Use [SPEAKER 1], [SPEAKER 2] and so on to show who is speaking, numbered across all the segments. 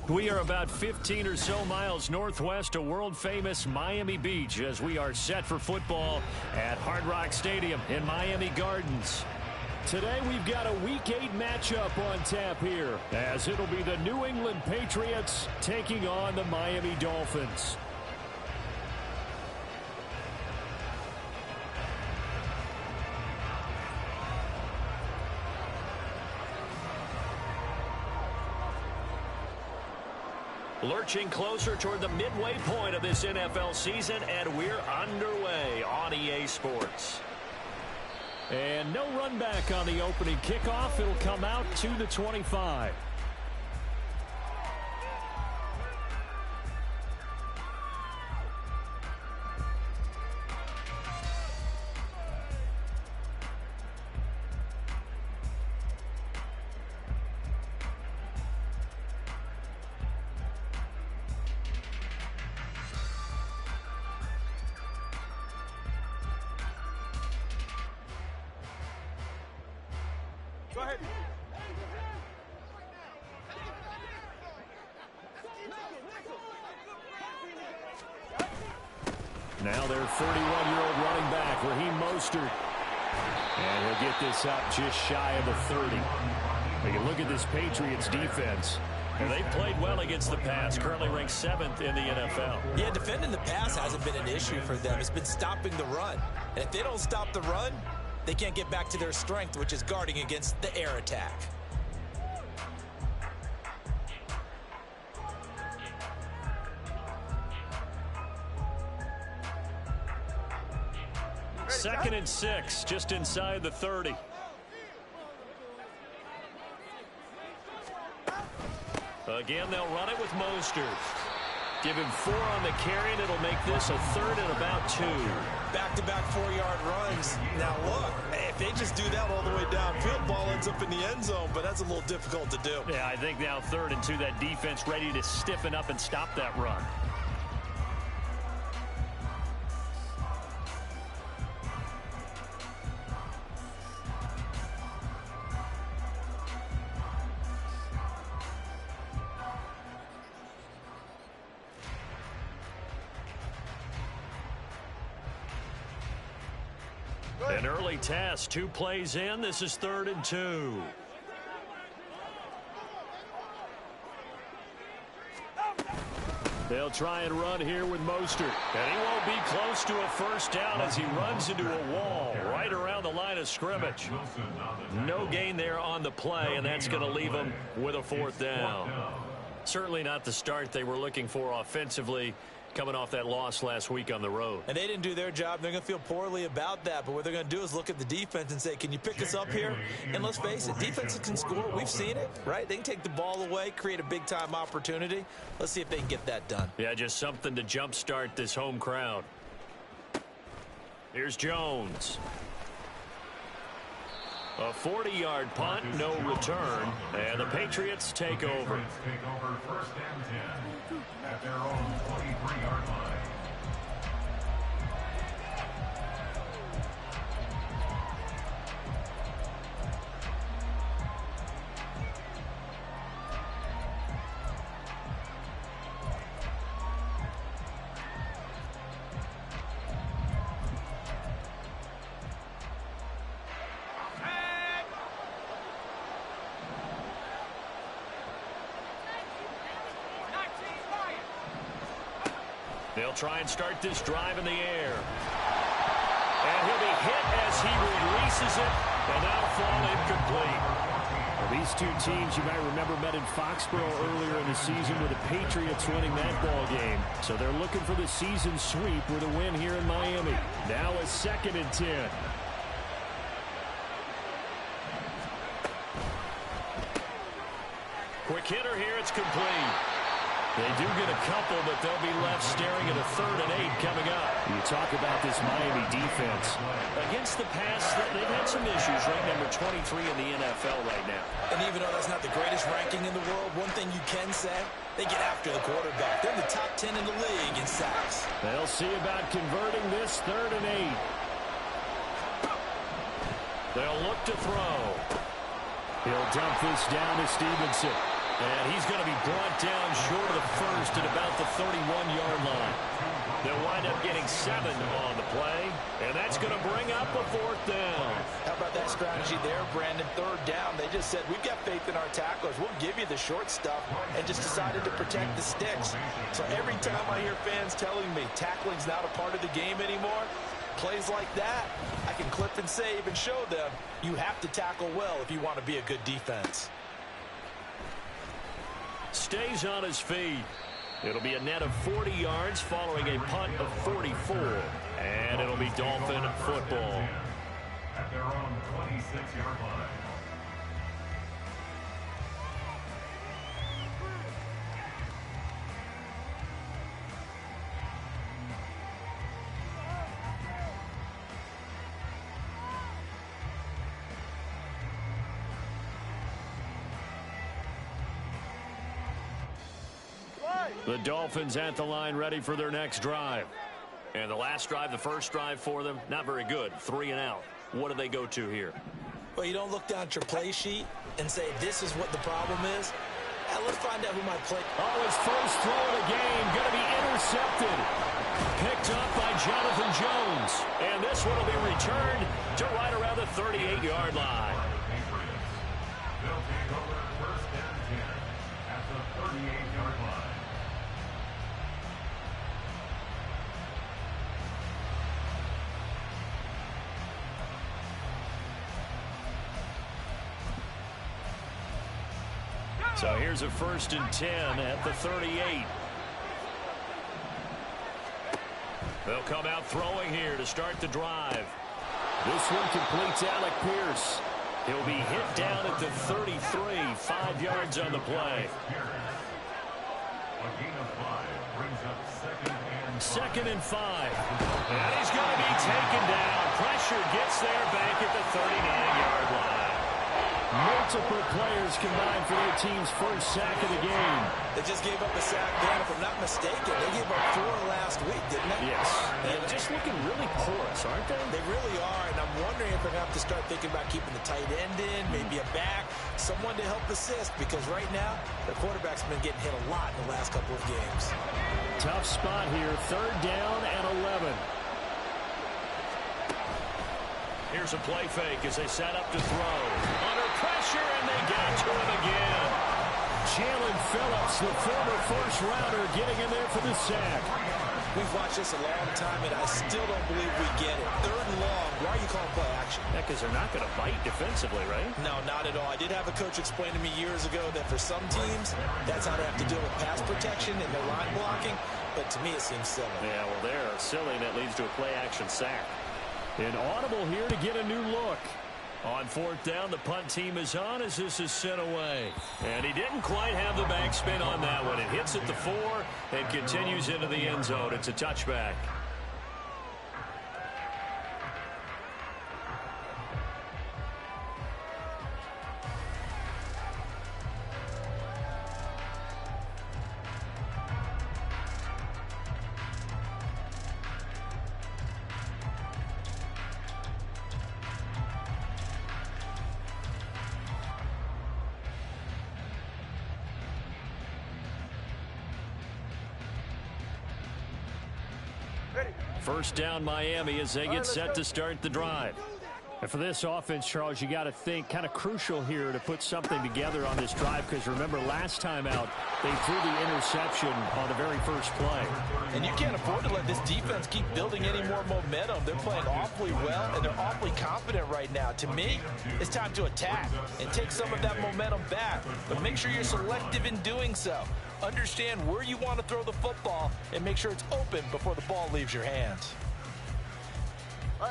[SPEAKER 1] We are about 15 or so miles northwest of world-famous Miami Beach as we are set for football at Hard Rock Stadium in Miami Gardens. Today we've got a Week 8 matchup on tap here, as it'll be the New England Patriots taking on the Miami Dolphins. Lurching closer toward the midway point of this NFL season, and we're underway on EA Sports. And no run back on the opening kickoff. It'll come out to the 25.
[SPEAKER 2] Go ahead.
[SPEAKER 1] Now their 31-year-old running back, Raheem Mostert. And he'll get this up just shy of the 30. You can look at this Patriots defense. And they've played well against the pass, currently ranked 7th in the NFL.
[SPEAKER 2] Yeah, defending the pass hasn't been an issue for them. It's been stopping the run. And if they don't stop the run, they can't get back to their strength, which is guarding against the air attack.
[SPEAKER 1] Second and 6, just inside the 30. Again, they'll run it with Mostert. Give him 4 on the carry, and it'll make this a 3rd and about 2.
[SPEAKER 2] Back-to-back 4-yard runs. Now, look, if they just do that all the way downfield, ball ends up in the end zone, but that's a little difficult to do.
[SPEAKER 1] Yeah, I think now 3rd and 2, that defense ready to stiffen up and stop that run. An early task, 2 plays in. This is 3rd and 2. They'll try and run here with Mostert. And he won't be close to a first down as he runs into a wall right around the line of scrimmage. No gain there on the play, and that's going to leave him with a 4th down. Certainly not the start they were looking for offensively, coming off that loss last week on the road.
[SPEAKER 2] And they didn't do their job. They're going to feel poorly about that. But what they're going to do is look at the defense and say, can you pick us up here? And let's face it, defenses can score. We've seen it, right? They can take the ball away, create a big-time opportunity. Let's see if they can get that done.
[SPEAKER 1] Yeah, just something to jumpstart this home crowd. Here's Jones. A 40-yard punt, no return, and the Patriots take over.
[SPEAKER 3] Take over 1st and 10 at their own 23-yard line.
[SPEAKER 1] They'll try and start this drive in the air. And he'll be hit as he releases it, and that'll fall incomplete. Well, these two teams, you might remember, met in Foxborough earlier in the season with the Patriots winning that ball game. So they're looking for the season sweep with a win here in Miami. Now a 2nd and 10. Quick hitter here, it's complete. They do get a couple, but they'll be left staring at a 3rd and 8 coming up. You talk about this Miami defense. Against the pass, they've had some issues, ranked number 23 in the NFL right now.
[SPEAKER 2] And even though that's not the greatest ranking in the world, one thing you can say, they get after the quarterback. They're in the top 10 in the league in sacks.
[SPEAKER 1] They'll see about converting this 3rd and 8. They'll look to throw. He'll dump this down to Stevenson. And he's going to be brought down short of the first at about the 31-yard line. They'll wind up getting 7 on the play, and that's going to bring up a 4th down.
[SPEAKER 2] How about that strategy there, Brandon? 3rd down. They just said, we've got faith in our tacklers. We'll give you the short stuff, and just decided to protect the sticks. So every time I hear fans telling me tackling's not a part of the game anymore, plays like that, I can clip and save and show them you have to tackle well if you want to be a good defense.
[SPEAKER 1] Stays on his feet. It'll be a net of 40 yards following a punt of 44. And it'll be Dolphin football.
[SPEAKER 3] At their own 26-yard line.
[SPEAKER 1] The Dolphins at the line ready for their next drive. And the last drive, the first drive for them, not very good. 3 and out. What do they go to here?
[SPEAKER 2] Well, you don't look down at your play sheet and say, this is what the problem is. Let's find out who might play.
[SPEAKER 1] Oh, his first throw of the game going to be intercepted. Picked up by Jonathan Jones. And this one will be returned to right around the 38-yard line.
[SPEAKER 3] They'll take over 1st and 10 at the 38-yard line.
[SPEAKER 1] So here's a 1st and 10 at the 38. They'll come out throwing here to start the drive. This one completes Alec Pierce. He'll be hit down at the 33, 5 yards on the play.
[SPEAKER 3] A gain of 5 brings up
[SPEAKER 1] 2nd and 5. And he's going to be taken down. Pressure gets there back at the 39-yard line. Multiple players combined for their team's first sack of the game.
[SPEAKER 2] They just gave up a sack there. If I'm not mistaken, they gave up 4 last week, didn't they?
[SPEAKER 1] Yes. And just looking really porous, aren't they?
[SPEAKER 2] They really are, and I'm wondering if they're going to have to start thinking about keeping the tight end in, maybe a back, someone to help assist, because right now, the quarterback's been getting hit a lot in the last couple of games.
[SPEAKER 1] Tough spot here. 3rd down and 11. Here's a play fake as they set up to throw. Under pressure, and they got to him again. Jalen Phillips, the former first-rounder, getting in there for the sack.
[SPEAKER 2] We've watched this a long time, and I still don't believe we get it. 3rd and long. Why are you calling play action?
[SPEAKER 1] Yeah, because they're not going to bite defensively, right?
[SPEAKER 2] No, not at all. I did have a coach explain to me years ago that for some teams, that's how they have to deal with pass protection and their line blocking. But to me, it seems silly.
[SPEAKER 1] Yeah, well, they're silly, and that leads to a play-action sack. An audible here to get a new look. On 4th down, the punt team is on as this is sent away. And he didn't quite have the backspin on that one. It hits at the 4 and continues into the end zone. It's a touchback. First down Miami as they get set to start the drive. And for this offense, Charles, you got to think kind of crucial here to put something together on this drive, because remember last time out they threw the interception on the very first play.
[SPEAKER 2] And you can't afford to let this defense keep building any more momentum. They're playing awfully well, and they're awfully confident right now. To me, it's time to attack and take some of that momentum back, but make sure you're selective in doing so. Understand where you want to throw the football and make sure it's open before the ball leaves your hands.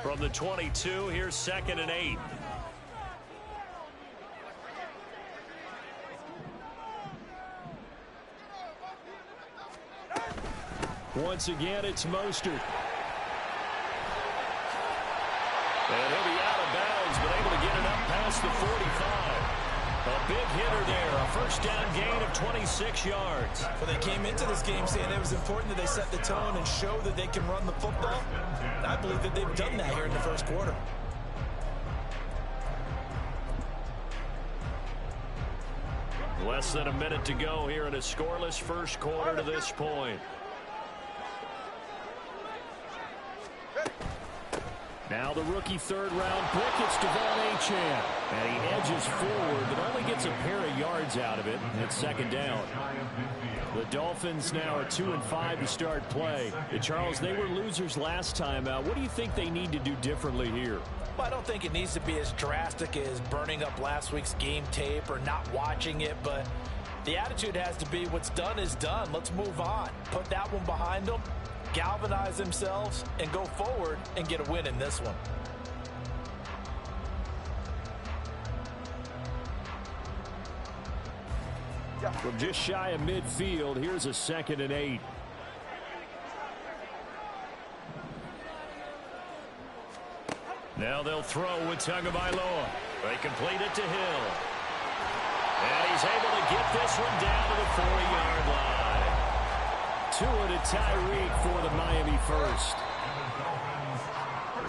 [SPEAKER 1] From the 22, here's 2nd and 8. Once again, it's Mostert. And he'll be out of bounds, but able to get it up past the 45. A big hitter there, a first down gain of 26 yards.
[SPEAKER 2] Well, they came into this game saying it was important that they set the tone and show that they can run the football. And I believe that they've done that here in the first quarter.
[SPEAKER 1] Less than a minute to go here in a scoreless first quarter to this point. Now the rookie third-round pick, it's Devon Achane. And he edges forward, but only gets a pair of yards out of it. And it's second down. The Dolphins now are 2-5 to start play. And Charles, they were losers last time out. What do you think they need to do differently here?
[SPEAKER 2] Well, I don't think it needs to be as drastic as burning up last week's game tape or not watching it, but the attitude has to be what's done is done. Let's move on. Put that one behind them, galvanize themselves, and go forward and get a win in this one.
[SPEAKER 1] From just shy of midfield, here's a 2nd and 8. Now they'll throw with Tagovailoa. They complete it to Hill. And he's able to get this one down to the 40-yard line. Tua to Tyreek for the Miami first.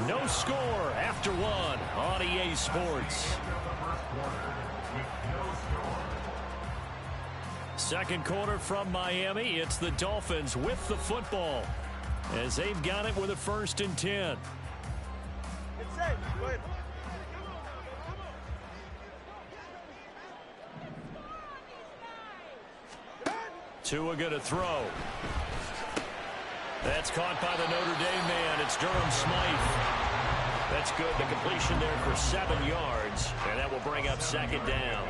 [SPEAKER 1] No score after one on EA Sports. Second quarter from Miami. It's the Dolphins with the football as they've got it with a 1st and 10. Tua going to throw. That's caught by the Notre Dame man. It's Durham Smythe. That's good. The completion there for 7 yards, and that will bring up 2nd down.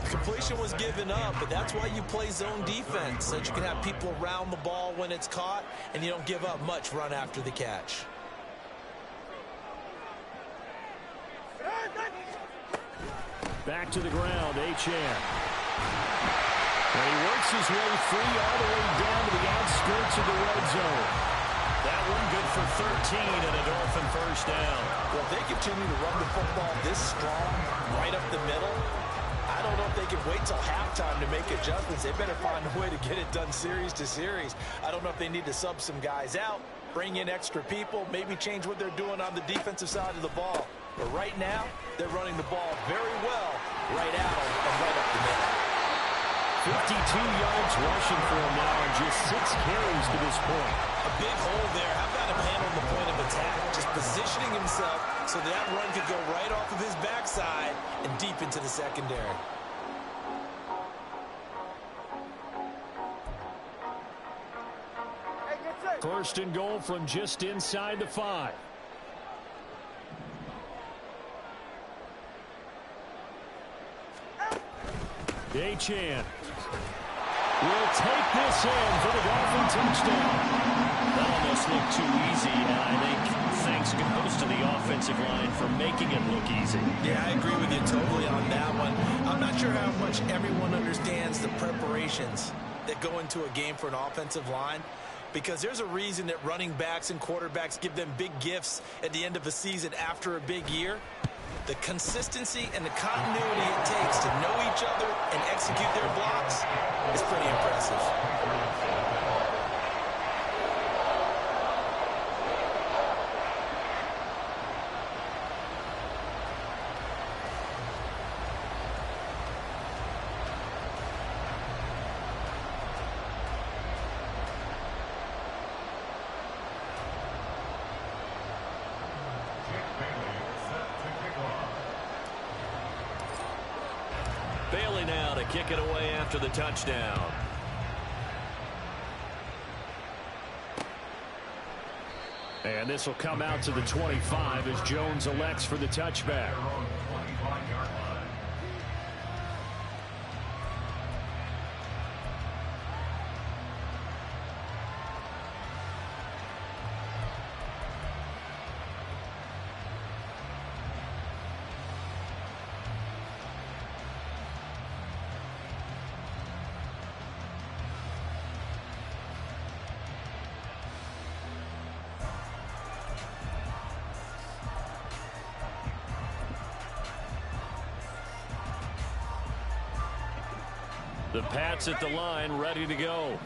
[SPEAKER 2] The completion was given up, but that's why you play zone defense, so that you can have people around the ball when it's caught, and you don't give up much run after the catch.
[SPEAKER 1] Back to the ground, Achane. And he works his way free all the way down to the outskirts of the red zone. That one good for 13 and a Dolphin first down.
[SPEAKER 2] Well, if they continue to run the football this strong, right up the middle, I don't know if they can wait till halftime to make adjustments. They better find a way to get it done series to series. I don't know if they need to sub some guys out, bring in extra people, maybe change what they're doing on the defensive side of the ball. But right now, they're running the ball very well right out and right up the middle.
[SPEAKER 1] 52 yards rushing for him now and just 6 carries to this point.
[SPEAKER 2] A big hole there. How about him handling the point of attack? Just positioning himself so that run could go right off of his backside and deep into the secondary.
[SPEAKER 1] First and goal from just inside the 5. Achane will take this in for the Dolphin touchdown. That almost looked too easy, and I think thanks goes to the offensive line for making it look easy.
[SPEAKER 2] Yeah, I agree with you totally on that one. I'm not sure how much everyone understands the preparations that go into a game for an offensive line, because there's a reason that running backs and quarterbacks give them big gifts at the end of a season after a big year. The consistency and the continuity it takes to know each other and execute their blocks is pretty impressive.
[SPEAKER 1] Bailey now to kick it away after the touchdown. And this will come out to the 25 as Jones elects for the touchback. The Pats at the line, ready to go.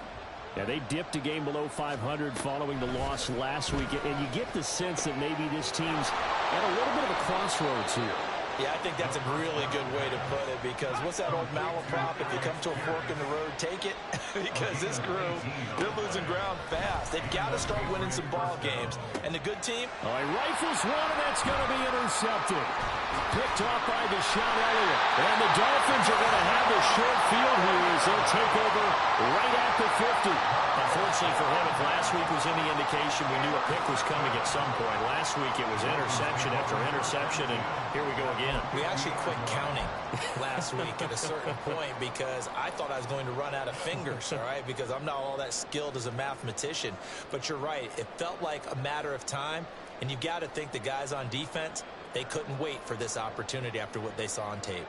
[SPEAKER 1] Yeah, they dipped a game below 500 following the loss last week, and you get the sense that maybe this team's at a little bit of a crossroads here.
[SPEAKER 2] Yeah, I think that's a really good way to put it, because what's that old malaprop? If you come to a fork in the road, take it. Because this crew, they're losing ground fast. They've got to start winning some ball games. And the good team?
[SPEAKER 1] Oh, he rifles one, and that's going to be intercepted. Picked off by Deshaun Elliott. And the Dolphins are going to have the short field here as they'll take over right at the 50. Unfortunately for him, if last week was any indication, we knew a pick was coming at some point. Last week it was interception after interception, and here we go again.
[SPEAKER 2] We actually quit counting last week at a certain point because I thought I was going to run out of fingers, all right, because I'm not all that skilled as a mathematician. But you're right. It felt like a matter of time, and you got to think the guys on defense, they couldn't wait for this opportunity after what they saw on tape.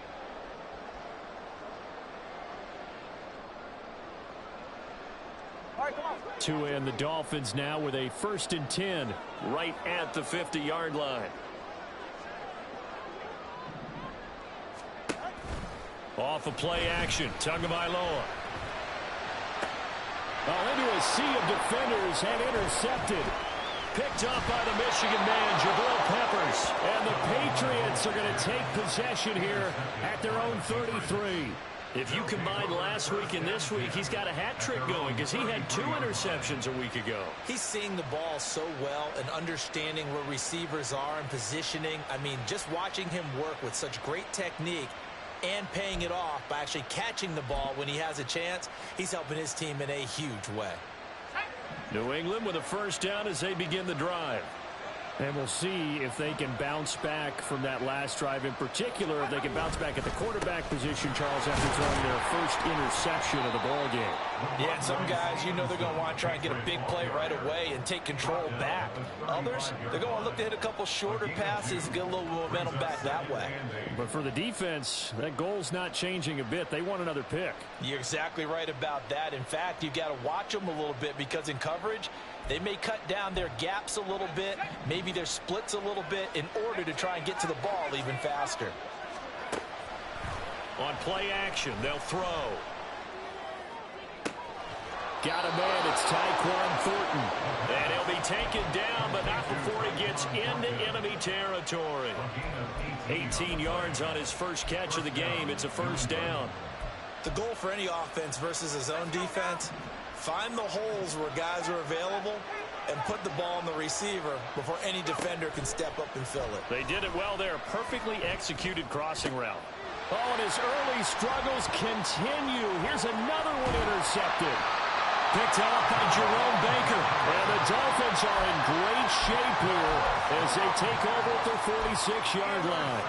[SPEAKER 1] Tua and the Dolphins now with a 1st and 10 right at the 50-yard line. Off of play action, Tagovailoa. Into a sea of defenders and intercepted. Picked up by the Michigan man, Jabril Peppers. And the Patriots are going to take possession here at their own 33. If you combine last week and this week, he's got a hat trick going because he had 2 interceptions a week ago.
[SPEAKER 2] He's seeing the ball so well and understanding where receivers are and positioning. I mean, just watching him work with such great technique and paying it off by actually catching the ball when he has a chance, he's helping his team in a huge way.
[SPEAKER 1] New England with a 1st down as they begin the drive. And we'll see if they can bounce back from that last drive, in particular, if they can bounce back at the quarterback position, Charles, after throwing their 1st interception of the ball game.
[SPEAKER 2] Yeah, some guys, you know they're going to want to try and get a big play right away and take control back. Others, they're going to look to hit a couple shorter passes, get a little momentum back that way.
[SPEAKER 1] But for the defense, that goal's not changing a bit. They want another pick.
[SPEAKER 2] You're exactly right about that. In fact, you've got to watch them a little bit because in coverage, they may cut down their gaps a little bit, maybe their splits a little bit in order to try and get to the ball even faster.
[SPEAKER 1] On play action, they'll throw. Got a man, it's Tyquan Thornton. And he'll be taken down, but not before he gets into enemy territory. 18 yards on his 1st catch of the game. It's a 1st down.
[SPEAKER 2] The goal for any offense versus a zone defense, find the holes where guys are available and put the ball on the receiver before any defender can step up and fill it.
[SPEAKER 1] They did it well there. Perfectly executed crossing route. Oh, and his early struggles continue. Here's another one intercepted. Picked off by Jerome Baker. And the Dolphins are in great shape here as they take over at their 46-yard line.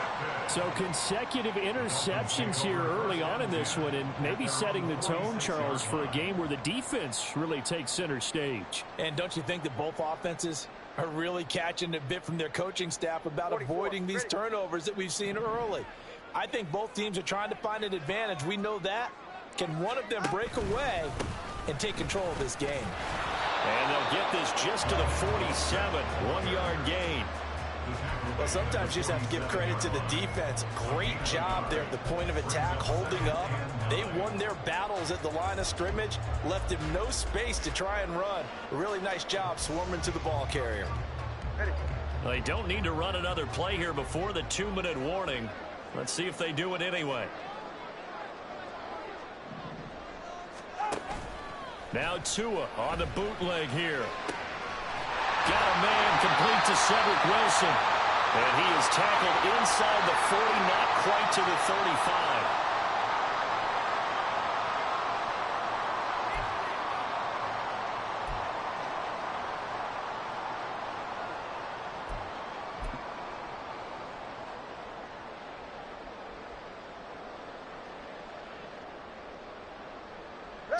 [SPEAKER 1] So consecutive interceptions here early on in this one, and maybe setting the tone, Charles, for a game where the defense really takes center stage.
[SPEAKER 2] And don't you think that both offenses are really catching a bit from their coaching staff about avoiding these turnovers that we've seen early? I think both teams are trying to find an advantage. We know that. Can one of them break away and take control of this game?
[SPEAKER 1] And they'll get this just to the 47, 1-yard gain.
[SPEAKER 2] Well, sometimes you just have to give credit to the defense. Great job there at the point of attack, holding up. They won their battles at the line of scrimmage, left him no space to try and run. A really nice job swarming to the ball carrier.
[SPEAKER 1] They don't need to run another play here before the 2-minute warning. Let's see if they do it anyway. Now Tua on the bootleg here. Got a man complete to Cedric Wilson. And he is tackled inside the 40, not quite to the 35.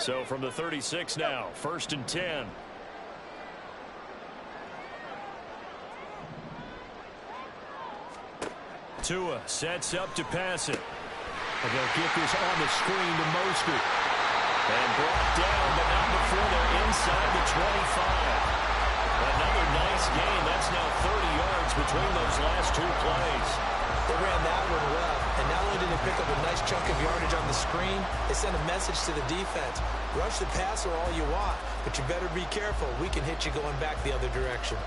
[SPEAKER 1] So from the 36 now, 1st and 10. Tua sets up to pass it. And they'll get this on the screen to Mostert. And brought down, but not before they're inside the 25. Another nice gain. That's now 30 yards between those last 2 plays.
[SPEAKER 2] They ran that one well, and not only did they pick up a nice chunk of yardage on the screen, they sent a message to the defense. Rush the passer all you want, but you better be careful. We can hit you going back the other direction.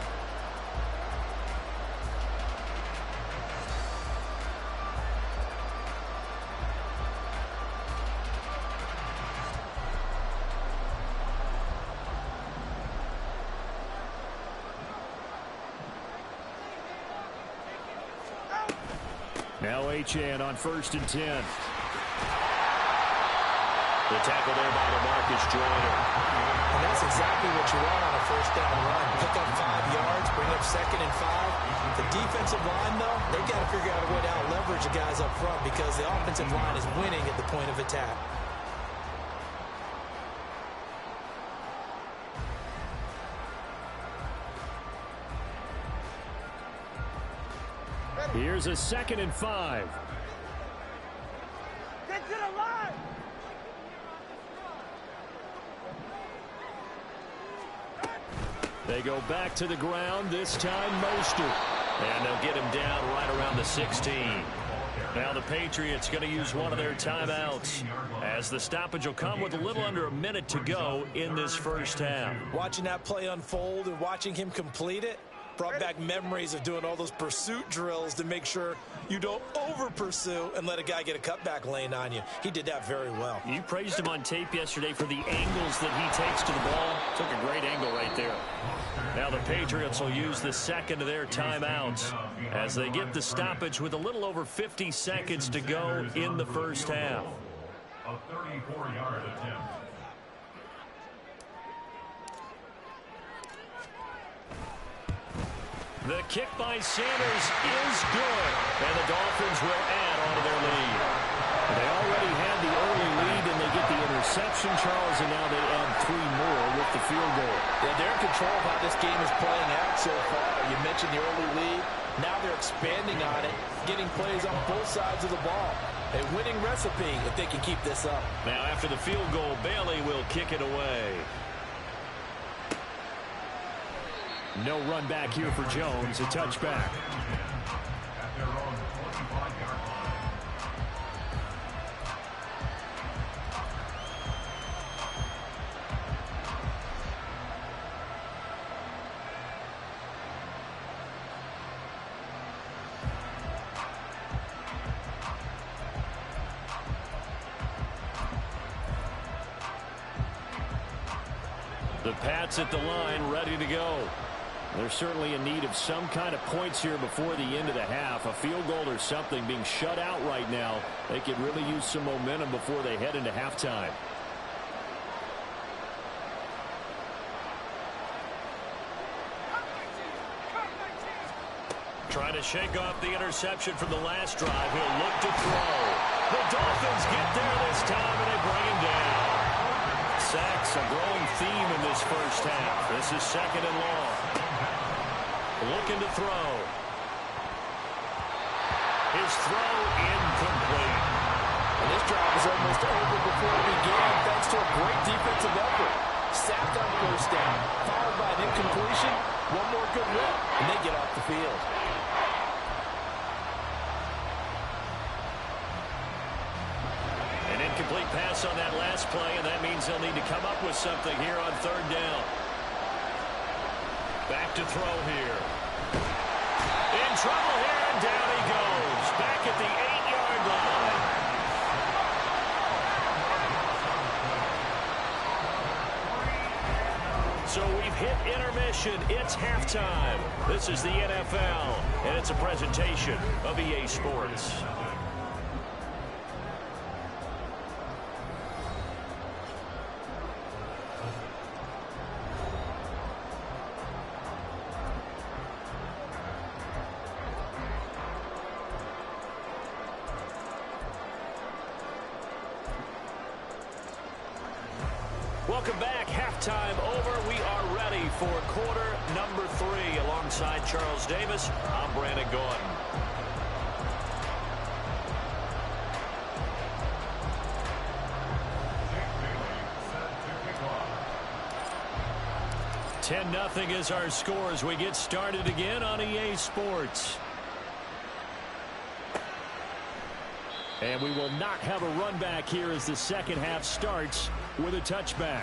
[SPEAKER 1] Now Achane on 1st and 10.
[SPEAKER 2] The tackle there by Lamarcus Joyner. And that's exactly what you want on a first down run. Pick up 5 yards, bring up 2nd and 5. The defensive line, though, they've got to figure out a way to out-leverage the guys up front because the offensive line is winning at the point of attack.
[SPEAKER 1] Here's a 2nd and 5.
[SPEAKER 4] Get to the line!
[SPEAKER 1] They go back to the ground, this time Mostert. And they'll get him down right around the 16. Now the Patriots going to use one of their timeouts as the stoppage will come with a little under a minute to go in this first half.
[SPEAKER 2] Watching that play unfold and watching him complete it brought back memories of doing all those pursuit drills to make sure you don't over-pursue and let a guy get a cutback lane on you. He did that very well.
[SPEAKER 1] You praised him on tape yesterday for the angles that he takes to the ball. Took a great angle right there. Now the Patriots will use the second of their timeouts as they get the stoppage with a little over 50 seconds to go in the first half.
[SPEAKER 3] A 34-yard attempt.
[SPEAKER 1] The kick by Sanders is good, and the Dolphins will add on to their lead. They already had the early lead, and they get the interception, Charles, and now they add 3 more with the field goal.
[SPEAKER 2] Yeah, they're in control of how this game is playing out so far. You mentioned the early lead. Now they're expanding on it, getting plays on both sides of the ball. A winning recipe if they can keep this up.
[SPEAKER 1] Now after the field goal, Bailey will kick it away. No run back here for Jones, a touchback.
[SPEAKER 3] At their own 25-yard line.
[SPEAKER 1] The Pats at the line, ready to go. They're certainly in need of some kind of points here before the end of the half. A field goal or something being shut out right now. They could really use some momentum before they head into halftime. Trying to shake off the interception from the last drive. He'll look to throw. The Dolphins get there this time, and they bring him down. Sacks, a growing theme in this first half. This is 2nd and long. Looking to throw. His throw incomplete.
[SPEAKER 2] And this drive is almost over before it began thanks to a great defensive effort. Sacked on first down, followed by an incompletion. One more good rep, and they get off the field.
[SPEAKER 1] An incomplete pass on that last play, and that means they'll need to come up with something here on 3rd down. Back to throw here. In trouble here, and down he goes. Back at the 8-yard line. So we've hit intermission. It's halftime. This is the NFL, and it's a presentation of EA Sports. Welcome back. Halftime over. We are ready for quarter number 3. Alongside Charles Davis, I'm Brandon Gordon. Dick Bailey set to kick off. 10-0 is our score as we get started again on EA Sports. And we will not have a run back here as the second half starts with a touchback.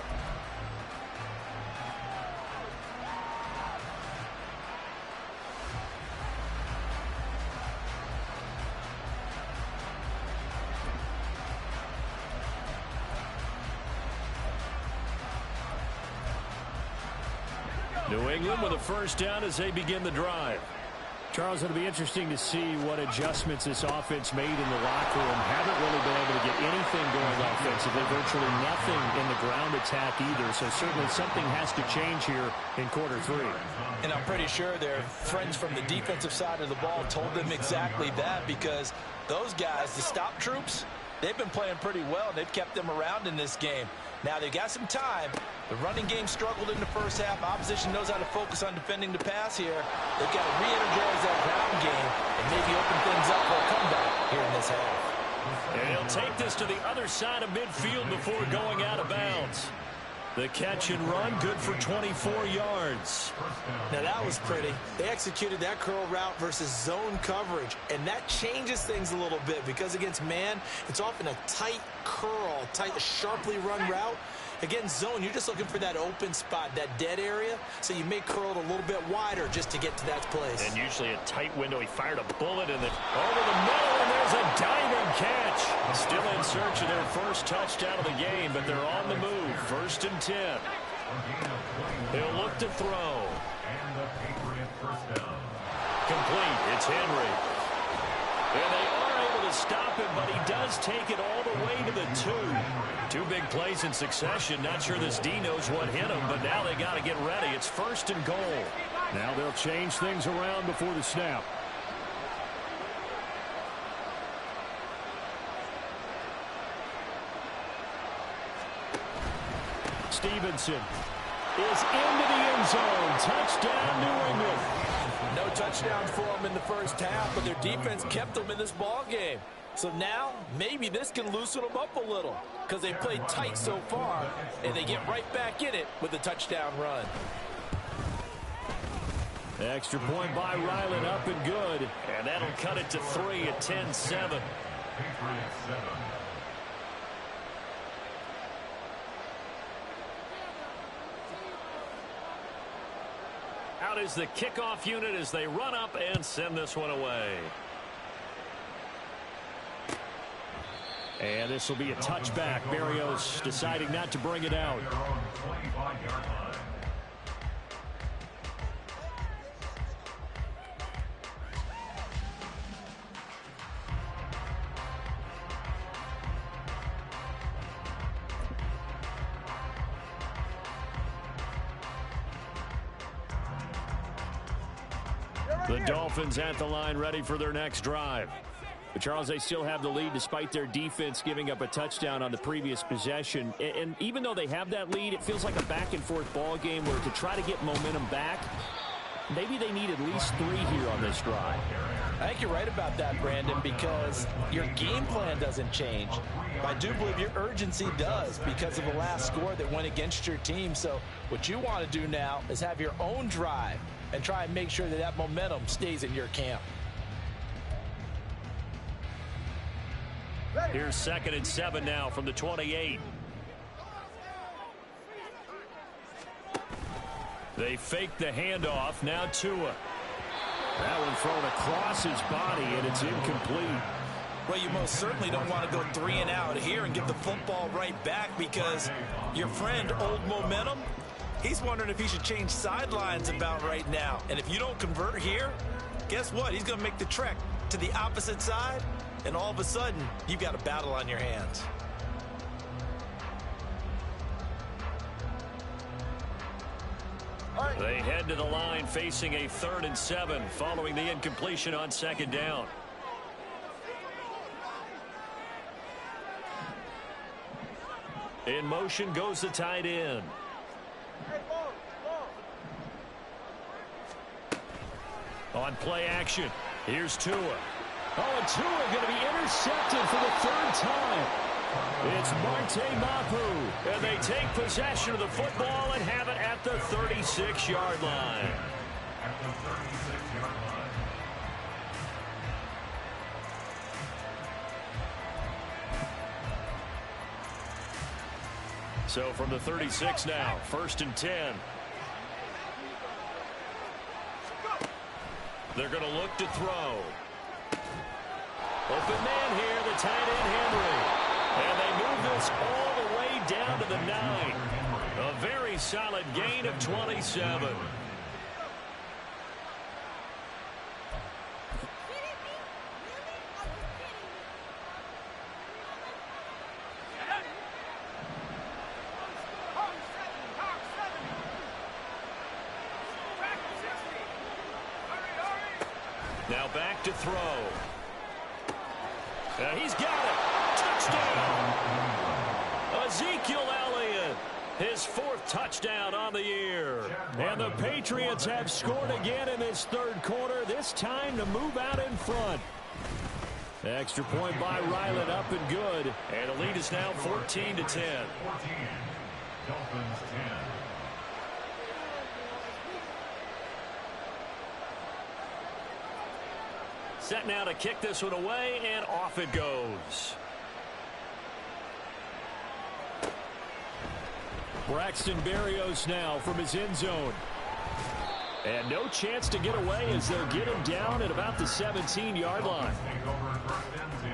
[SPEAKER 1] New England with a first down as they begin the drive. Charles, it'll be interesting to see what adjustments this offense made in the locker room. Haven't really been able to get anything going offensively, virtually nothing in the ground attack either. So certainly something has to change here in quarter three.
[SPEAKER 2] And I'm pretty sure their friends from the defensive side of the ball told them exactly that, because those guys, the stop troops, they've been playing pretty well. They've kept them around in this game. Now they've got some time. The running game struggled in the first half. Opposition knows how to focus on defending the pass here. They've got to re-energize that ground game and maybe open things up for a comeback here in this half.
[SPEAKER 1] And he'll take this to the other side of midfield before going out of bounds. The catch and run, good for 24 yards.
[SPEAKER 2] Now that was pretty. They executed that curl route versus zone coverage, and that changes things a little bit, because against man, it's often a tight curl, sharply run route. Against zone, you're just looking for that open spot, that dead area, so you may curl it a little bit wider just to get to that place.
[SPEAKER 1] And usually a tight window. He fired a bullet in the over the middle, and there's a diving catch. Still in search of their first touchdown of the game, but they're on the move. 1st and 10. They'll look to throw. Complete. It's Henry. And they are able to stop him, but he does take it all the way to the 2. 2 big plays in succession. Not sure this D knows what hit him, but now they got to get ready. It's 1st and goal. Now they'll change things around before the snap. Stevenson is into the end zone. Touchdown, New England.
[SPEAKER 2] No touchdowns for them in the first half, but their defense kept them in this ball game. So now, maybe this can loosen them up a little, because they played tight so far, and they get right back in it with a touchdown run.
[SPEAKER 1] Extra point by Ryland, up and good. And that'll cut it to 3 at 10-7. Out is the kickoff unit as they run up and send this one away. And this will be a touchback. Berrios deciding not to bring it out. The Dolphins at the line, ready for their next drive. But Charles, they still have the lead despite their defense giving up a touchdown on the previous possession. And even though they have that lead, it feels like a back-and-forth ball game where to try to get momentum back, maybe they need at least 3 here on this drive.
[SPEAKER 2] I think you're right about that, Brandon, because your game plan doesn't change. I do believe your urgency does because of the last score that went against your team. So what you want to do now is have your own drive and try and make sure that that momentum stays in your camp.
[SPEAKER 1] Here's 2nd and 7 now from the 28. They fake the handoff. Now Tua. That one thrown across his body, and it's incomplete.
[SPEAKER 2] Well, you most certainly don't want to go 3 and out here and get the football right back, because your friend, Old Momentum, he's wondering if he should change sidelines about right now. And if you don't convert here, guess what? He's going to make the trek to the opposite side, and all of a sudden, you've got a battle on your hands.
[SPEAKER 1] They head to the line facing a 3rd and 7 following the incompletion on 2nd down. In motion goes the tight end. On play action, here's Tua. Oh, and Tua going to be intercepted for the 3rd time. It's Marte Mapu, and they take possession of the football and have it at the 36-yard line. So from the 36 now, 1st and 10. They're going to look to throw. Open man here, the tight end Henry. And they move this all the way down to the 9. A very solid gain of 27. Now back to throw. He's got it. Touchdown. Ezekiel Elliott, his 4th touchdown on the year. And the Patriots have scored again in this 3rd quarter, this time to move out in front. Extra point by Ryland, up and good. And the lead is now 14-10.
[SPEAKER 3] 14. Dolphins 10.
[SPEAKER 1] Set now to kick this one away, and off it goes. Braxton Berrios now from his end zone. And no chance to get away as they'll get him down at about the 17-yard line.
[SPEAKER 3] Take over 1st and 10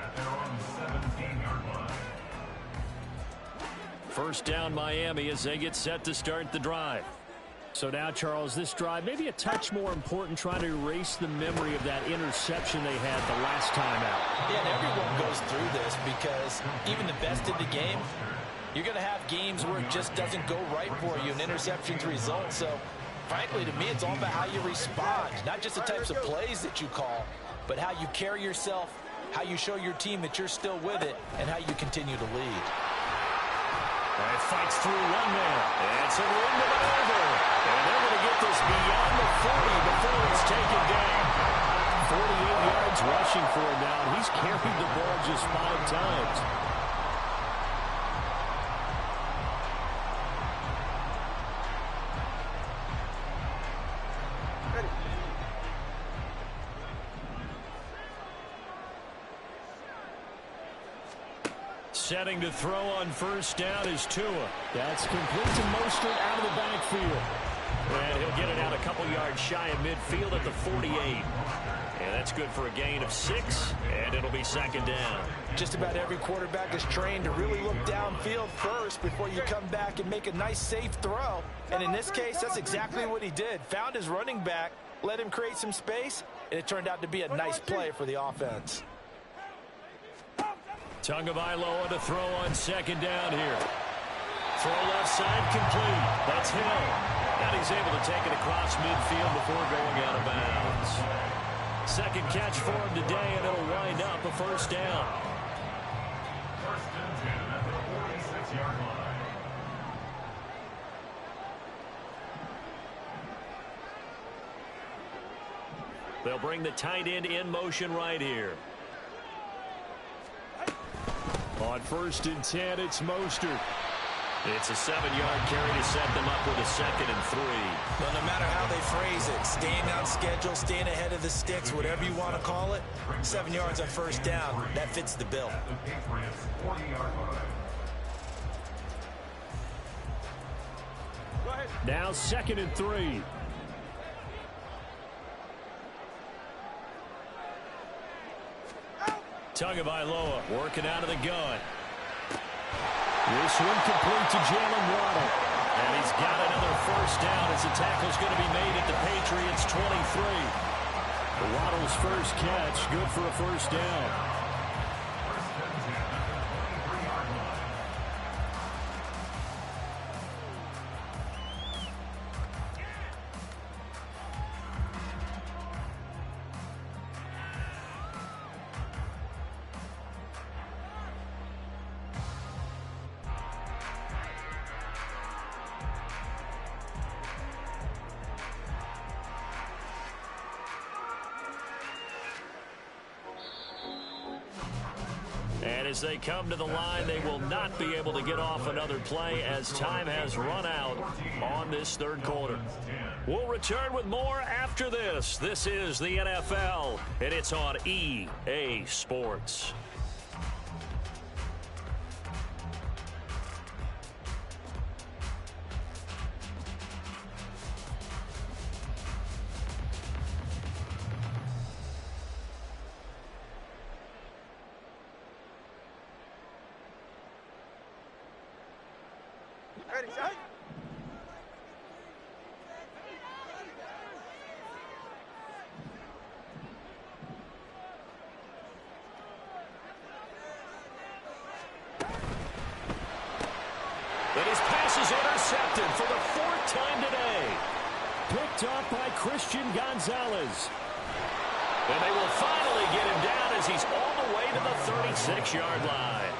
[SPEAKER 3] at their own 17-yard line.
[SPEAKER 1] First down Miami as they get set to start the drive. So now, Charles, this drive maybe a touch more important, trying to erase the memory of that interception they had the last time out.
[SPEAKER 2] Yeah, and everyone goes through this because even the best in the game, you're going to have games where it just doesn't go right for you, and interceptions result. So, frankly, to me, it's all about how you respond, not just the types of plays that you call, but how you carry yourself, how you show your team that you're still with it, and how you continue to lead.
[SPEAKER 1] And fights through one man. And some room to maneuver. And they're going to get this beyond the 40 before it's taken down. 48 yards rushing for him now. He's carried the ball just 5 times. Setting to throw on first down is Tua. That's complete to Mostert out of the backfield. And he'll get it out a couple yards shy of midfield at the 48. And that's good for a gain of 6, and it'll be 2nd down.
[SPEAKER 2] Just about every quarterback is trained to really look downfield first before you come back and make a nice, safe throw. And in this case, that's exactly what he did. Found his running back, let him create some space, and it turned out to be a nice play for the offense.
[SPEAKER 1] Tagovailoa to throw on 2nd down here. Throw left side complete. That's Hill. And he's able to take it across midfield before going out of bounds. 2nd catch for him today, and it'll wind up a 1st down.
[SPEAKER 3] 1st and 10 at the 46-yard line.
[SPEAKER 1] They'll bring the tight end in motion right here. On 1st and 10, it's Mostert. It's a 7-yard carry to set them up with a 2nd and 3.
[SPEAKER 2] Well, no matter how they phrase it, staying on schedule, staying ahead of the sticks, whatever you want to call it, 7 yards on 1st down, that fits the bill.
[SPEAKER 3] At the Patriots 40-yard line.
[SPEAKER 1] Now 2nd and 3. Tagovailoa working out of the gun. This one complete to Jalen Waddle. And he's got another 1st down as the tackle's going to be made at the Patriots 23. Waddle's first catch, good for a 1st down.
[SPEAKER 3] 1st and 10 at the 23-yard line.
[SPEAKER 1] And as they come to the line, they will not be able to get off another play as time has run out on this 3rd quarter. We'll return with more after this. This is the NFL, and it's on EA Sports.
[SPEAKER 4] Ready, set.
[SPEAKER 1] But his pass is intercepted for the 4th time today. Picked off by Christian Gonzalez. And they will finally get him down as he's all the way to the 36-yard line.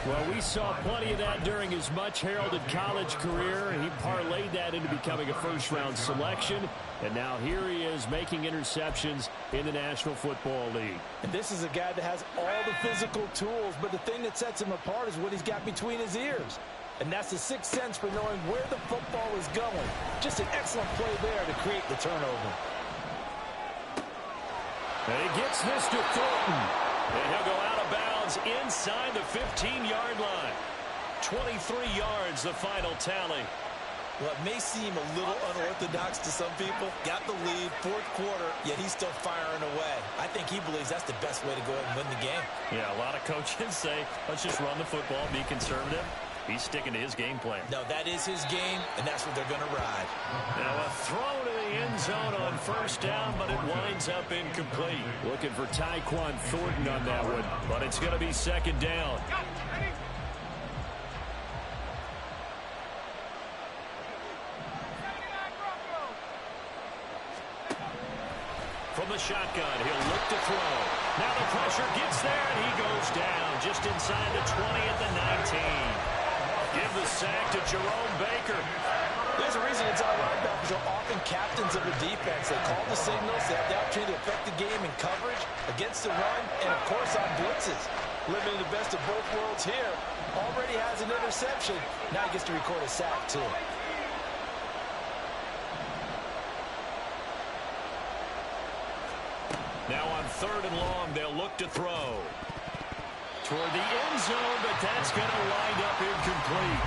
[SPEAKER 4] Well, we saw plenty of that during his much-heralded college career. He parlayed that into becoming a first-round selection. And now here he is making interceptions in the National Football League.
[SPEAKER 2] And this is a guy that has all the physical tools, but the thing that sets him apart is what he's got between his ears. And that's the sixth sense for knowing where the football is going. Just an excellent play there to create the turnover.
[SPEAKER 1] And he gets this to Thornton. And he'll go out of bounds inside the 15-yard line. 23 yards, the final tally.
[SPEAKER 2] Well, it may seem a little unorthodox to some people. Got the lead, fourth quarter, yet he's still firing away. I think he believes that's the best way to go ahead and win the game.
[SPEAKER 1] Yeah, a lot of coaches say, let's just run the football, be conservative. He's sticking to his game plan.
[SPEAKER 2] No, that is his game, and that's what they're going to ride.
[SPEAKER 1] Now a throw to the end zone on first down, but it winds up incomplete.
[SPEAKER 4] Looking for Tyquan Thornton on that one.
[SPEAKER 1] But it's going to be second down. From the shotgun, he'll look to throw. Now the pressure gets there, and he goes down just inside the 20 at the 19. Give the sack to Jerome Baker.
[SPEAKER 2] There's a reason inside linebackers are often captains of a defense. They call the signals. They have the opportunity to affect the game in coverage, against the run, and, of course, on blitzes. Living the best of both worlds here. Already has an interception. Now he gets to record a sack, too.
[SPEAKER 1] Now on third and long, they'll look to throw. Toward the end zone, but that's going to wind up incomplete.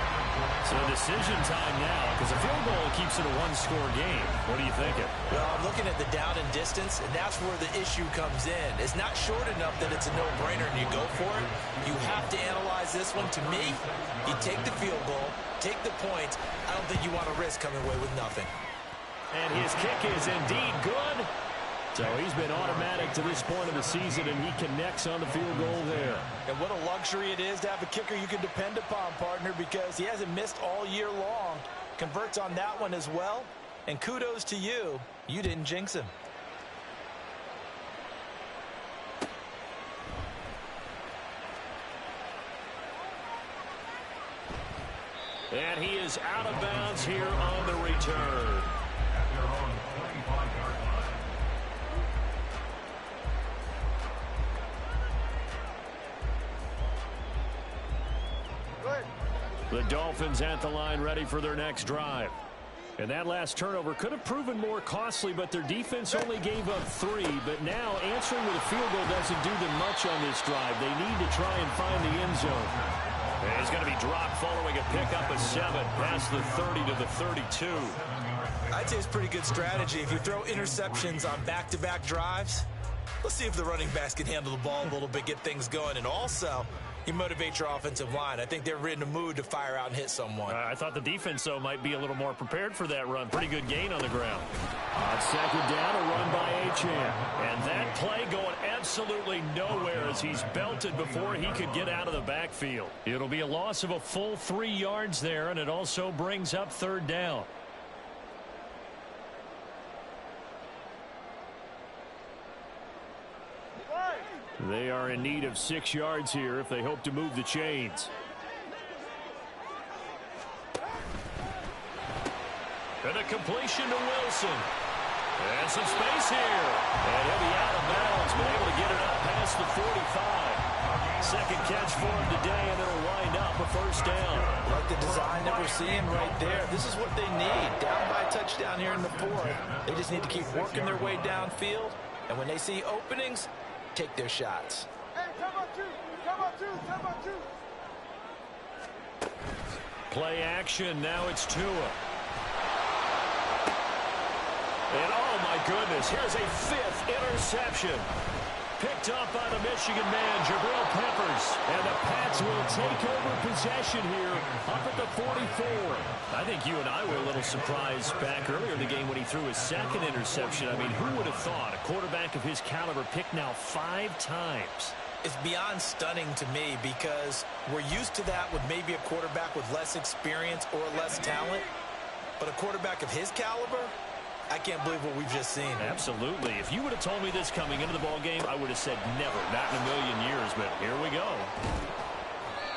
[SPEAKER 1] So decision time now, because a field goal keeps it a one-score game. What are you thinking?
[SPEAKER 2] Well, I'm looking at the down and distance, and that's where the issue comes in. It's not short enough that it's a no-brainer and you go for it. You have to analyze this one. To me, you take the field goal, take the points. I don't think you want to risk coming away with nothing.
[SPEAKER 1] And his kick is indeed good.
[SPEAKER 4] So he's been automatic to this point of the season, and he connects on the field goal there.
[SPEAKER 2] And what a luxury it is to have a kicker you can depend upon, partner, because he hasn't missed all year long. Converts on that one as well. And kudos to you. You didn't jinx him.
[SPEAKER 1] And he is out of bounds here on the return. The Dolphins at the line ready for their next drive. And that last turnover could have proven more costly, but their defense only gave up 3. But now answering with a field goal doesn't do them much on this drive. They need to try and find the end zone. And he's going to be dropped following a pickup of 7 past the 30 to the 32.
[SPEAKER 2] I'd say it's pretty good strategy. If you throw interceptions on back-to-back drives, let's see if the running backs can handle the ball a little bit, get things going. And also, you motivate your offensive line. I think they're in a mood to fire out and hit someone.
[SPEAKER 1] I thought the defense, though, might be a little more prepared for that run. Pretty good gain on the ground.
[SPEAKER 4] On second down, a run by Achane.
[SPEAKER 1] And that play going absolutely nowhere as he's belted before he could get out of the backfield. It'll be a loss of a full 3 yards there, and it also brings up third down.
[SPEAKER 4] They are in need of 6 yards here if they hope to move the chains.
[SPEAKER 1] And a completion to Wilson. And some space here. And he'll be out of bounds, but able to get it up past the 45. Second catch for him today, and it'll wind up a first down.
[SPEAKER 2] Like the design that we're seeing right there. This is what they need. Down by a touchdown here in the fourth. They just need to keep working their way downfield. And when they see openings, take their shots.
[SPEAKER 5] Hey, come on, two.
[SPEAKER 1] Play action. Now it's Tua. And oh my goodness, here's a 5th interception. Picked up by the Michigan man, Jabril Peppers. And the Pats will take over possession here up at the 44. I think you and I were a little surprised back earlier in the game when he threw his 2nd interception. I mean, who would have thought a quarterback of his caliber picked now 5 times?
[SPEAKER 2] It's beyond stunning to me because we're used to that with maybe a quarterback with less experience or less talent. But a quarterback of his caliber, I can't believe what we've just seen.
[SPEAKER 4] Absolutely. If you would have told me this coming into the ball game, I would have said never, not in a million years, but here we go.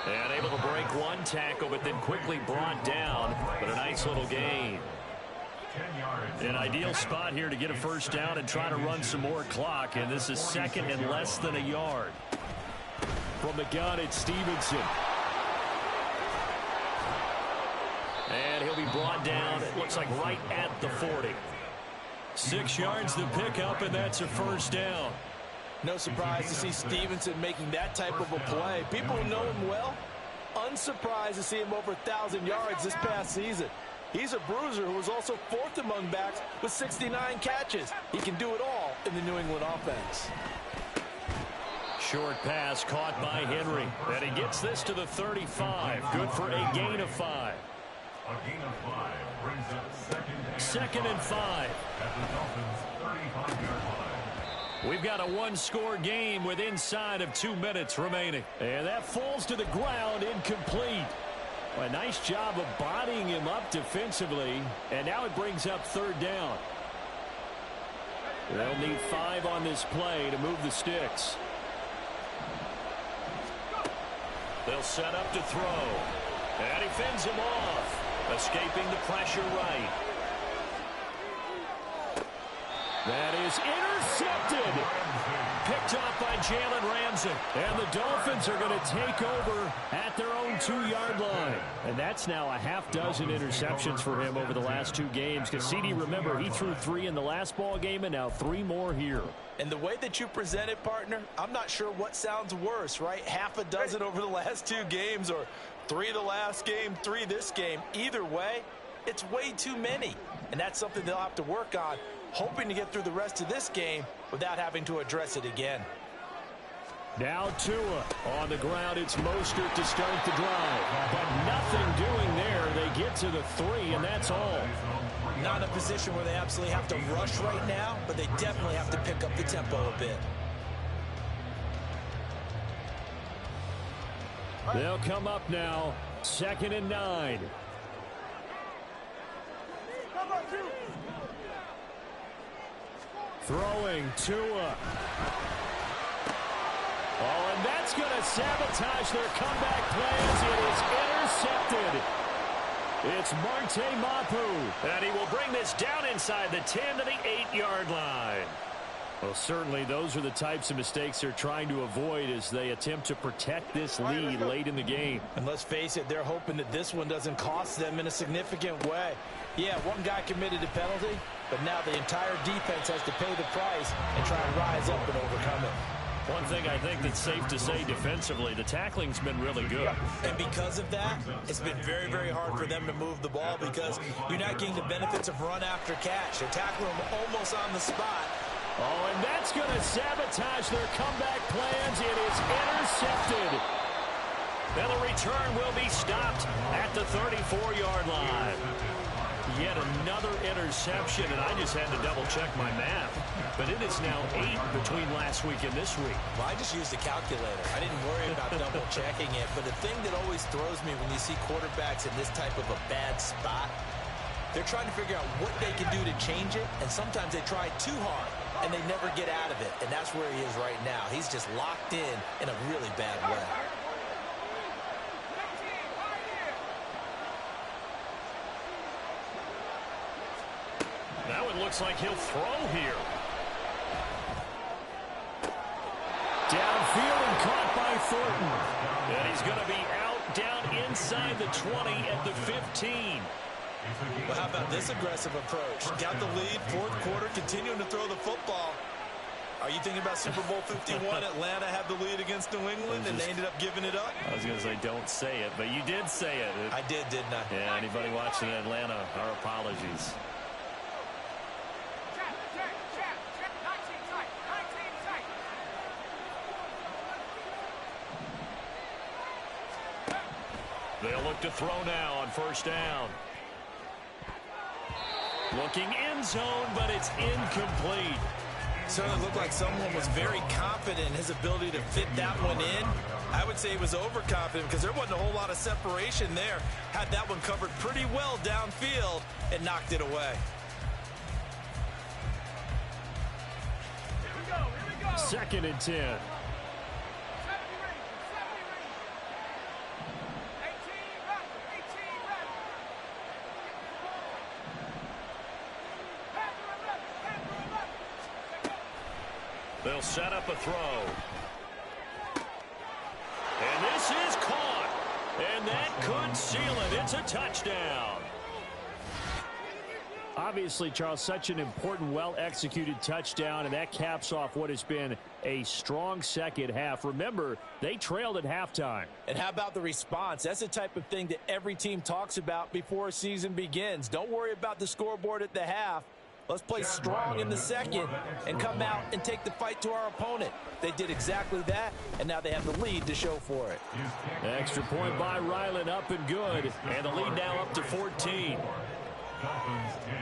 [SPEAKER 4] And able to break one tackle, but then quickly brought down, but a nice little gain. An ideal spot here to get a first down and try to run some more clock, and this is second and less than a yard. From the gun, it's Stevenson. And he'll be brought down, it looks like right at the 40. 6 yards to pick up, and that's a first down.
[SPEAKER 2] No surprise to see Stevenson making that type of a play. People who know him well, unsurprised to see him over 1,000 yards this past season. He's a bruiser who was also 4th among backs with 69 catches. He can do it all in the New England offense.
[SPEAKER 4] Short pass caught by Henry. And he gets this to the 35. Good for a gain of 5.
[SPEAKER 3] A gain of 5 brings up
[SPEAKER 4] second and 5.
[SPEAKER 3] at the Dolphins' 35-yard line.
[SPEAKER 4] We've got a one-score game with inside of 2 minutes remaining. And that falls to the ground, incomplete. A nice job of bodying him up defensively. And now it brings up 3rd down. They'll need 5 on this play to move the sticks. They'll set up to throw. And he fends him off. Escaping the pressure right. That is intercepted. Picked off by Jalen Ramsey. And the Dolphins are going to take over at their own 2-yard line. And that's now a half dozen interceptions for him over the last 2 games. Because CD, remember, he threw 3 in the last ball game and now 3 more here.
[SPEAKER 2] And the way that you present it, partner, I'm not sure what sounds worse, right? Half a dozen over the last 2 games, or 3 the last game, 3 this game. Either way, it's way too many. And that's something they'll have to work on, hoping to get through the rest of this game without having to address it again.
[SPEAKER 4] Now Tua on the ground. It's Mostert to start the drive. But nothing doing there. They get to the 3, and that's all.
[SPEAKER 2] Not in a position where they absolutely have to rush right now, but they definitely have to pick up the tempo a bit.
[SPEAKER 4] They'll come up now. 2nd and 9. Throwing Tua. Oh, and that's going to sabotage their comeback plans. It is intercepted. It's Marte Mapu. And he will bring this down inside the 10 to the 8-yard line. Well, certainly those are the types of mistakes they're trying to avoid as they attempt to protect this lead late in the game.
[SPEAKER 2] And let's face it, they're hoping that this one doesn't cost them in a significant way. Yeah, one guy committed a penalty, but now the entire defense has to pay the price and try and rise up and overcome it.
[SPEAKER 4] One thing I think that's safe to say defensively, the tackling's been really good.
[SPEAKER 2] And because of that, it's been very, very hard for them to move the ball because you're not getting the benefits of run after catch. They're tackling them almost on the spot.
[SPEAKER 4] Oh, and that's going to sabotage their comeback plans. It is intercepted. And the return will be stopped at the 34-yard line. Yet another interception, and I just had to double-check my math. But it is now 8 between last week and this week.
[SPEAKER 2] Well, I just used a calculator. I didn't worry about double-checking it. But the thing that always throws me when you see quarterbacks in this type of a bad spot, they're trying to figure out what they can do to change it, and sometimes they try too hard, and they never get out of it. And that's where he is right now. He's just locked in a really bad way.
[SPEAKER 4] Now it looks like he'll throw here. Downfield and caught by Thornton. And he's going to be out down inside the 20 at the 15.
[SPEAKER 2] Well, how about this aggressive approach? Got the lead, 4th quarter, continuing to throw the football. Are you thinking about Super Bowl 51? Atlanta had the lead against New England, and they ended up giving it up?
[SPEAKER 4] I was going to say, don't say it, but you did say it.
[SPEAKER 2] I did, didn't I?
[SPEAKER 4] Yeah, anybody watching Atlanta, our apologies. They'll look to throw now on 1st down. Looking end zone, but it's incomplete.
[SPEAKER 2] Certainly looked like someone was very confident in his ability to fit that one in. I would say he was overconfident because there wasn't a whole lot of separation there. Had that one covered pretty well downfield and knocked it away.
[SPEAKER 4] 2nd and 10.
[SPEAKER 1] They'll set up a throw. And this is caught. And that could seal it. It's a touchdown.
[SPEAKER 4] Obviously, Charles, such an important, well-executed touchdown, and that caps off what has been a strong second half. Remember, they trailed at halftime.
[SPEAKER 2] And how about the response? That's the type of thing that every team talks about before a season begins. Don't worry about the scoreboard at the half. Let's play strong in the second and come out and take the fight to our opponent. They did exactly that, and now they have the lead to show for it.
[SPEAKER 4] Extra point by Ryland, up and good. And the lead now up to 14.
[SPEAKER 3] Dolphins 10.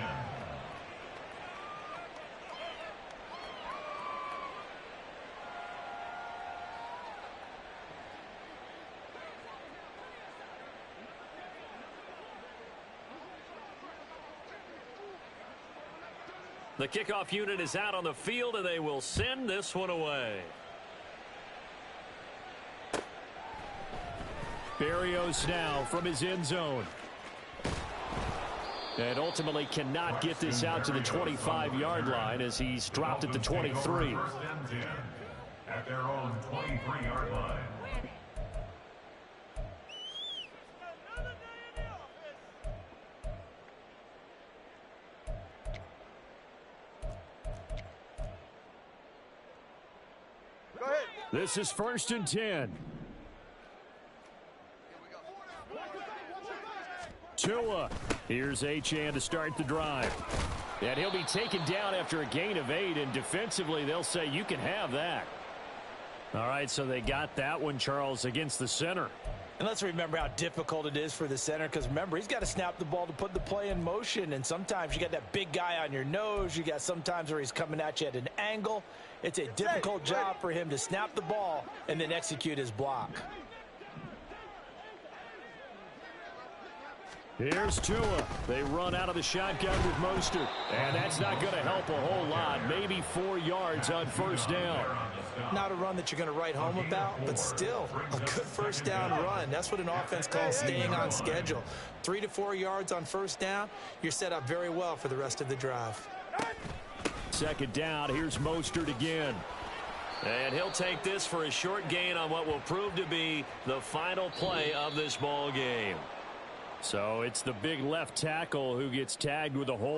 [SPEAKER 1] The kickoff unit is out on the field, and they will send this one away.
[SPEAKER 4] Berrios now from his end zone. And ultimately cannot get this out to the 25-yard line as he's dropped at the 23.
[SPEAKER 3] First and 10 at their own 23-yard line.
[SPEAKER 4] This is 1st and 10. Tua. Here's Achane to start the drive. And he'll be taken down after a gain of 8, and defensively they'll say you can have that. All right, so they got that one, Charles, against the center.
[SPEAKER 2] And let's remember how difficult it is for the center, because remember, he's got to snap the ball to put the play in motion, and sometimes you got that big guy on your nose. You got sometimes where he's coming at you at an angle. It's a difficult job for him to snap the ball and then execute his block.
[SPEAKER 4] Here's Tua. They run out of the shotgun with Mostert. And that's not going to help a whole lot. Maybe 4 yards on 1st down.
[SPEAKER 2] Not a run that you're going to write home about, but still a good 1st down run. That's what an offense calls staying on schedule. 3 to 4 yards on 1st down, you're set up very well for the rest of the drive.
[SPEAKER 4] 2nd down. Here's Mostert again.
[SPEAKER 1] And he'll take this for a short gain on what will prove to be the final play of this ball game.
[SPEAKER 4] So it's the big left tackle who gets tagged with a hold.